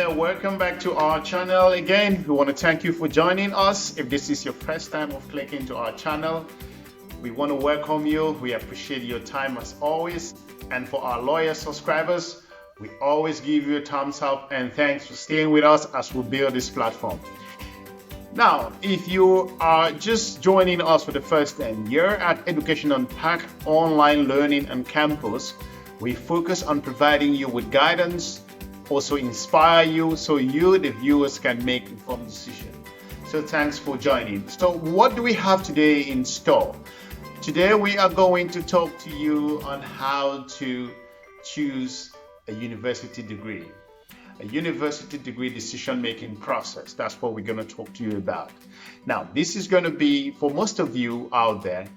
there, welcome back to our channel again. We want to thank you for joining us. If this is your first time of clicking to our channel, we want to welcome you. We appreciate your time as always. And for our loyal subscribers, we always give you a thumbs up and thanks for staying with us as we build this platform. Now, if you are just joining us for the first time, here at Education Unpacked Online Learning and Campus, we focus on providing you with guidance, also inspire you so you, the viewers, can make informed decisions. So thanks for joining. So what do we have today in store? Today we are going to talk to you on how to choose a university degree. A university degree decision-making process. That's what we're going to talk to you about. Now, this is going to be, for most of you out there,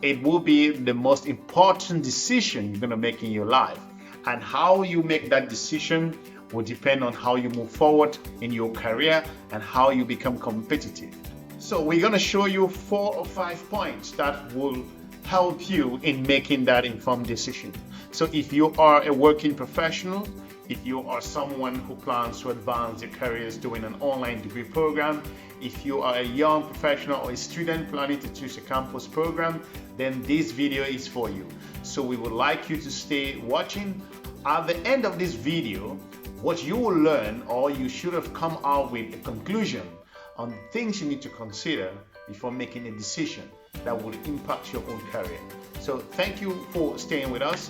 it will be the most important decision you're going to make in your life. And how you make that decision will depend on how you move forward in your career and how you become competitive. So we're going to show you 4 or 5 points that will help you in making that informed decision. So if you are a working professional, if you are someone who plans to advance their careers doing an online degree program, if you are a young professional or a student planning to choose a campus program, then this video is for you. So we would like you to stay watching. At the end of this video, what you will learn, or you should have come out with a conclusion on things you need to consider before making a decision that will impact your own career. So thank you for staying with us.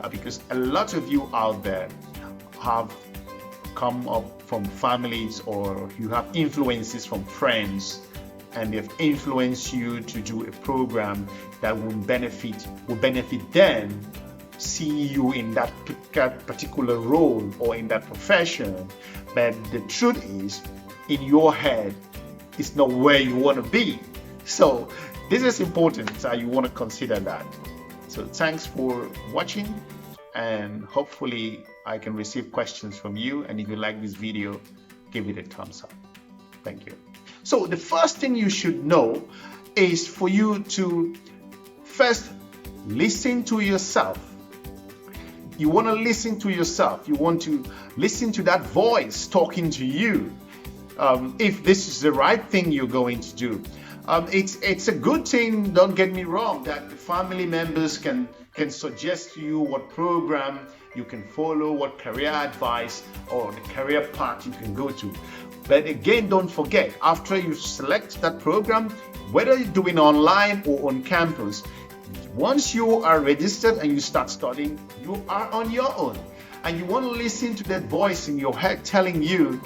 Because a lot of you out there have come up from families, or you have influences from friends, and they've influenced you to do a program that will benefit them seeing you in that particular role or in that profession. But the truth is, in your head, it's not where you want to be. So this is important, so you want to consider that. So thanks for watching, and hopefully I can receive questions from you. And if you like this video, give it a thumbs up. Thank you. So the first thing you should know is for you to first listen to yourself. You want to listen to yourself. You want to listen to that voice talking to you. If this is the right thing you're going to do. It's a good thing, don't get me wrong, that the family members can suggest to you what program you can follow, what career advice or the career path you can go to. But again, don't forget, after you select that program, whether you're doing online or on campus, once you are registered and you start studying, you are on your own. And you want to listen to that voice in your head telling you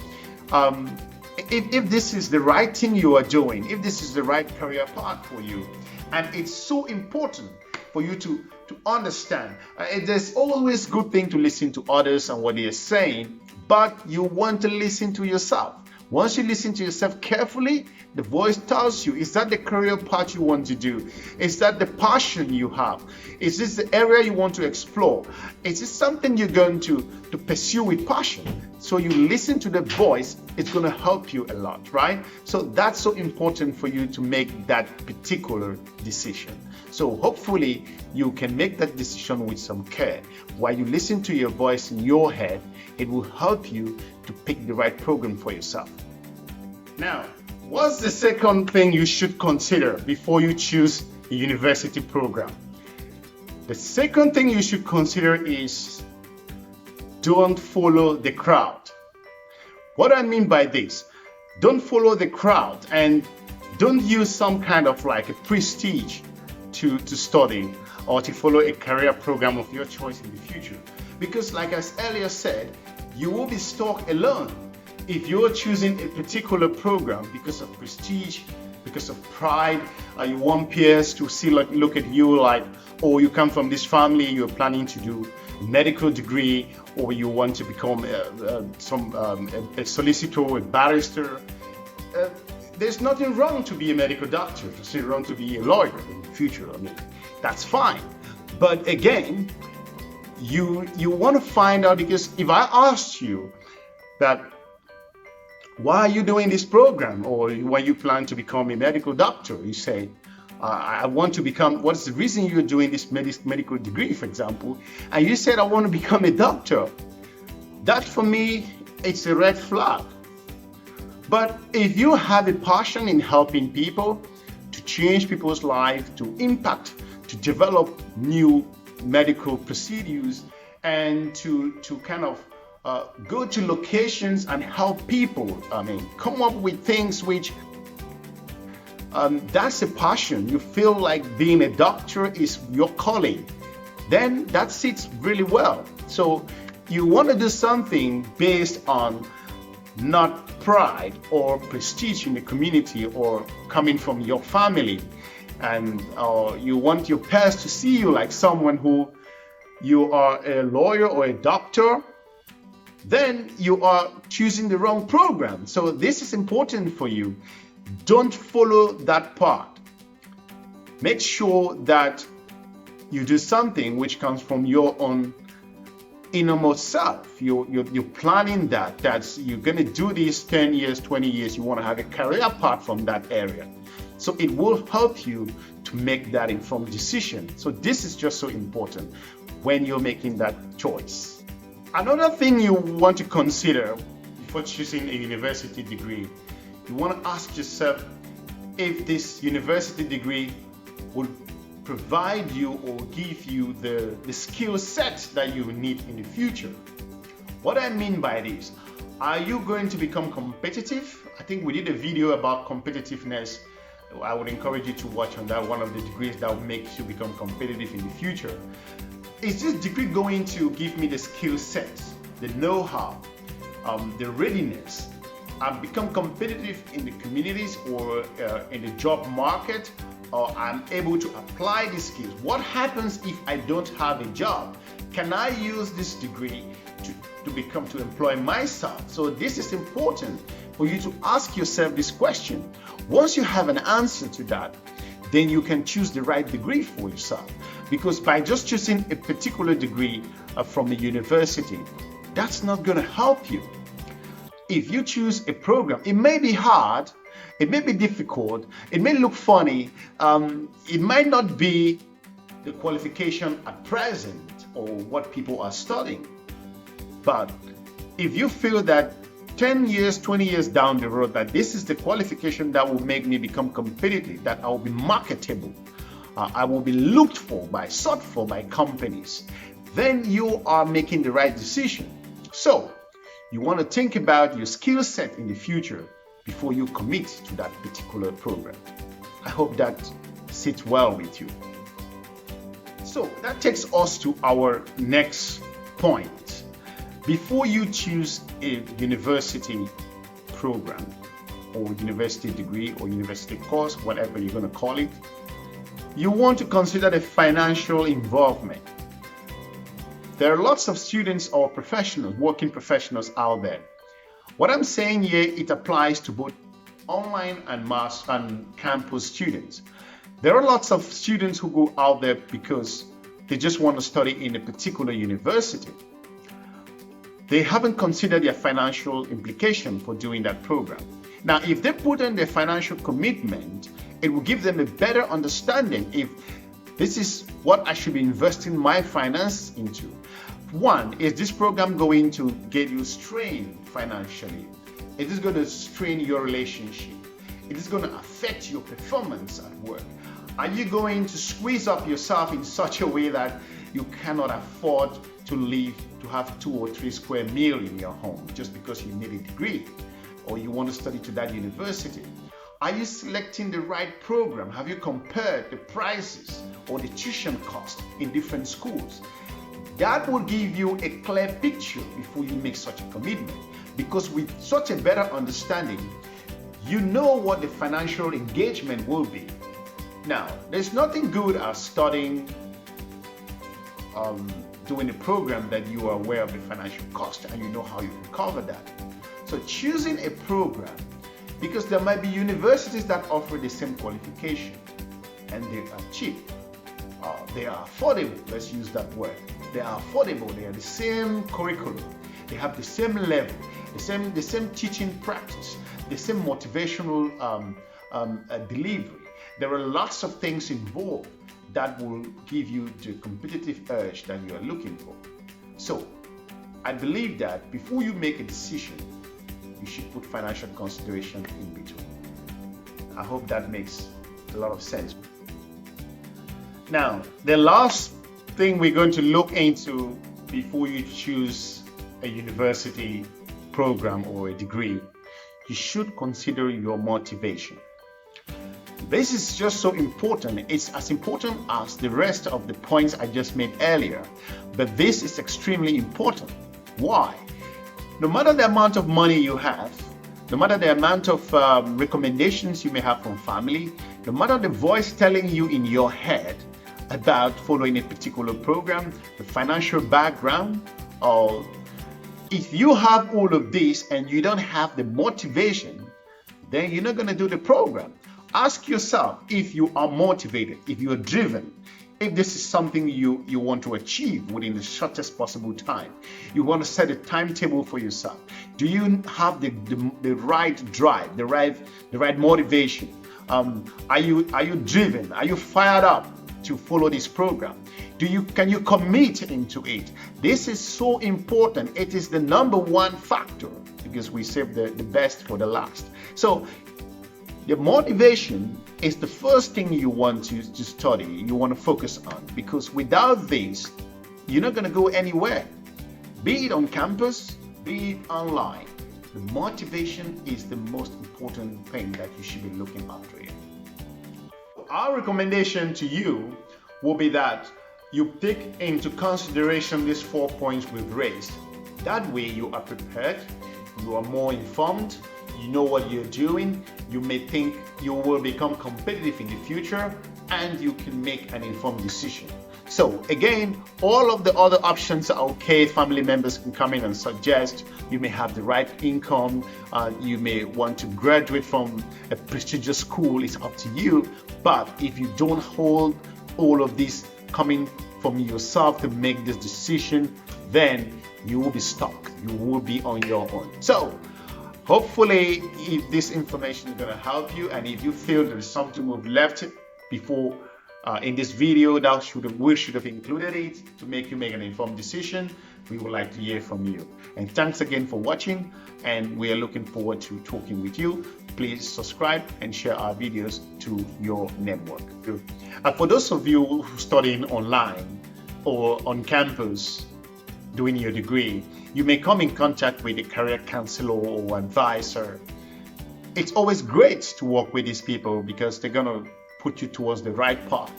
if this is the right thing you are doing, if this is the right career path for you. And it's so important for you to understand. There's always good thing to listen to others and what they are saying, but you want to listen to yourself. Once you listen to yourself carefully, the voice tells you, is that the career path you want to do? Is that the passion you have? Is this the area you want to explore? Is this something you're going to pursue with passion? So you listen to the voice, it's going to help you a lot, right? So that's so important for you to make that particular decision. So hopefully you can make that decision with some care. While you listen to your voice in your head, it will help you to pick the right program for yourself. Now, what's the second thing you should consider before you choose a university program? The second thing you should consider is don't follow the crowd. What do I mean by this? Don't follow the crowd and don't use some kind of like a prestige to study or to follow a career program of your choice in the future. Because like I earlier said, you will be stuck alone if you're choosing a particular program because of prestige, because of pride. You want peers to see, look at you like, oh, you come from this family, you're planning to do a medical degree, or you want to become a solicitor, a barrister. There's nothing wrong to be a medical doctor, there's nothing wrong to be a lawyer in the future. I mean, that's fine. But again, you want to find out, because if I asked you that, why are you doing this program, or why you plan to become a medical doctor, you say, I want to become, what's the reason you're doing this medical degree, for example? And you said, I want to become a doctor. That for me, it's a red flag. But if you have a passion in helping people, to change people's lives, to impact, to develop new medical procedures, and to kind of go to locations and help people, come up with things which that's a passion. You feel like being a doctor is your calling, then that sits really well. So you want to do something based on not pride or prestige in the community or coming from your family, and you want your peers to see you like someone who you are a lawyer or a doctor, then you are choosing the wrong program. So this is important for you. Don't follow that path. Make sure that you do something which comes from your own innermost self. You're planning that you're going to do this 10 years, 20 years. You want to have a career path from that area. So it will help you to make that informed decision. So this is just so important when you're making that choice. Another thing you want to consider before choosing a university degree, you want to ask yourself if this university degree will provide you or give you the skill set that you need in the future. What I mean by this, are you going to become competitive? I think we did a video about competitiveness. I would encourage you to watch on that, one of the degrees that will make you become competitive in the future. Is this degree going to give me the skill set, the know-how, the readiness, and become competitive in the communities or in the job market, or I'm able to apply these skills? What happens if I don't have a job? Can I use this degree to employ myself? So this is important for you to ask yourself this question. Once you have an answer to that, then you can choose the right degree for yourself. Because by just choosing a particular degree from a university, that's not going to help you. If you choose a program, it may be hard, it may be difficult, it may look funny, it might not be the qualification at present or what people are studying. But if you feel that 10 years, 20 years down the road, that this is the qualification that will make me become competitive, that I will be marketable, I will be looked for, sought for by companies, then you are making the right decision. So you want to think about your skill set in the future before you commit to that particular program. I hope that sits well with you. So that takes us to our next point. Before you choose a university program or university degree or university course, whatever you're going to call it, you want to consider the financial involvement. There are lots of students or professionals, working professionals out there. What I'm saying here, it applies to both online and mass and campus students. There are lots of students who go out there because they just want to study in a particular university. They haven't considered their financial implication for doing that program. Now, if they put in their financial commitment, it will give them a better understanding if this is what I should be investing my finance into. One, is this program going to get you strained financially? Is this going to strain your relationship? Is this going to affect your performance at work? Are you going to squeeze up yourself in such a way that you cannot afford to live, to have 2 or 3 square meal in your home just because you need a degree or you want to study to that university? Are you selecting the right program? Have you compared the prices or the tuition cost in different schools? That will give you a clear picture before you make such a commitment, because with such a better understanding, you know what the financial engagement will be. Now, there's nothing good as studying, doing a program that you are aware of the financial cost and you know how you can cover that. So choosing a program, because there might be universities that offer the same qualification and they are cheap, they are affordable, let's use that word. They are affordable, they are the same curriculum, they have the same level, the same teaching practice, the same motivational delivery. There are lots of things involved that will give you the competitive edge that you are looking for. So I believe that before you make a decision, you should put financial consideration in between. I hope that makes a lot of sense. Now, the last thing we're going to look into before you choose a university program or a degree, you should consider your motivation. This is just so important. It's as important as the rest of the points I just made earlier, but this is extremely important. Why? No matter the amount of money you have, no matter the amount of recommendations you may have from family, no matter the voice telling you in your head about following a particular program, the financial background, or if you have all of this and you don't have the motivation, then you're not going to do the program. Ask yourself if you are motivated, if you are driven, if this is something you want to achieve within the shortest possible time. You want to set a timetable for yourself. Do you have the right drive, the right motivation? Are you driven? Are you fired up to follow this program? Can you commit into it? This is so important. It is the number one factor, because we save the best for the last. So the motivation is the first thing you want to study, you want to focus on, because without this, you're not going to go anywhere. Be it on campus, be it online. The motivation is the most important thing that you should be looking after here. Our recommendation to you will be that you take into consideration these 4 points we've raised. That way you are prepared, you are more informed, you know what you're doing, you may think you will become competitive in the future, and you can make an informed decision. So again, all of the other options are okay. Family members can come in and suggest. You may have the right income, you may want to graduate from a prestigious school, it's up to you. But if you don't hold all of this coming from yourself to make this decision, then you will be stuck, you will be on your own. So hopefully, if this information is going to help you, and if you feel there is something we've left before in this video that we should have included it to make you make an informed decision, we would like to hear from you. And thanks again for watching, and we are looking forward to talking with you. Please subscribe and share our videos to your network. For those of you who are studying online or on campus doing your degree, you may come in contact with a career counselor or advisor. It's always great to work with these people because they're going to put you towards the right path.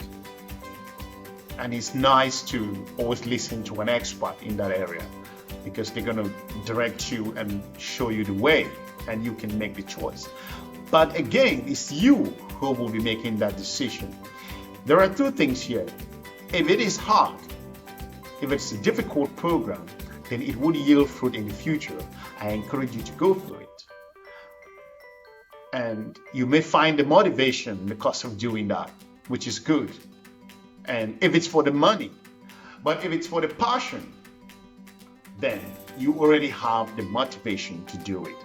And it's nice to always listen to an expert in that area, because they're going to direct you and show you the way, and you can make the choice. But again, it's you who will be making that decision. There are two things here. If it is hard, if it's a difficult program, then it will yield fruit in the future. I encourage you to go for it. And you may find the motivation because of doing that, which is good. And if it's for the money, but if it's for the passion, then you already have the motivation to do it.